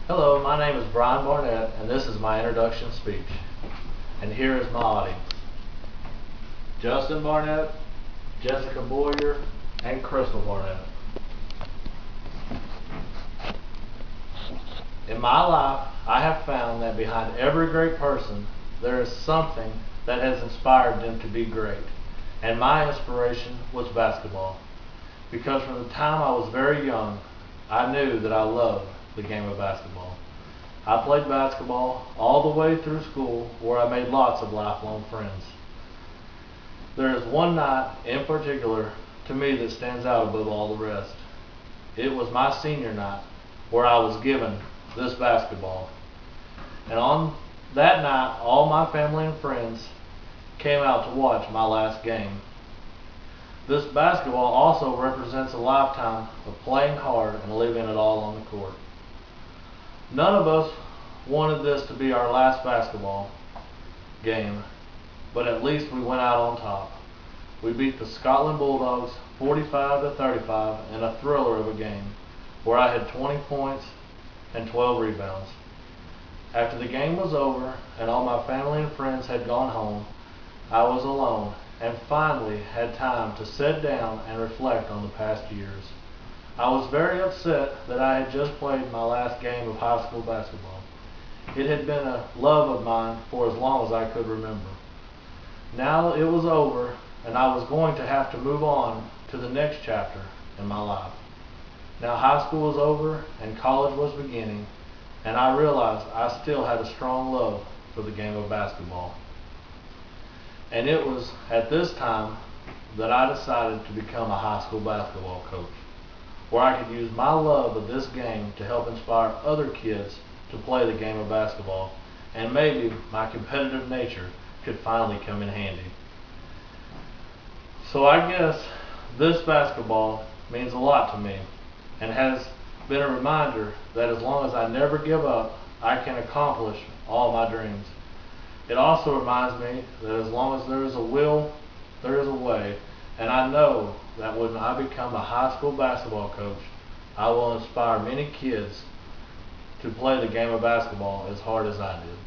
Hello, my name is Brian Barnett, and this is my introduction speech. And here is my audience: Justin Barnett, Jessica Boyer, and Crystal Barnett. In my life, I have found that behind every great person, there is something that has inspired them to be great. And my inspiration was basketball. Because from the time I was very young, I knew that I loved the game of basketball. I played basketball all the way through school, where I made lots of lifelong friends. There is one night in particular to me that stands out above all the rest. It was my senior night, where I was given this basketball. And on that night, all my family and friends came out to watch my last game. This basketball also represents a lifetime of playing hard and leaving it all on the court. None of us wanted this to be our last basketball game, but at least we went out on top. We beat the Scotland Bulldogs 45-35 in a thriller of a game, where I had 20 points and 12 rebounds. After the game was over and all my family and friends had gone home, I was alone and finally had time to sit down and reflect on the past years. I was very upset that I had just played my last game of high school basketball. It had been a love of mine for as long as I could remember. Now it was over, and I was going to have to move on to the next chapter in my life. Now high school was over and college was beginning, and I realized I still had a strong love for the game of basketball. And it was at this time that I decided to become a high school basketball coach, where I could use my love of this game to help inspire other kids to play the game of basketball, and maybe my competitive nature could finally come in handy. So I guess this basketball means a lot to me, and has been a reminder that as long as I never give up, I can accomplish all my dreams. It also reminds me that as long as there is a will, there is a way, and I know that when I become a high school basketball coach, I will inspire many kids to play the game of basketball as hard as I did.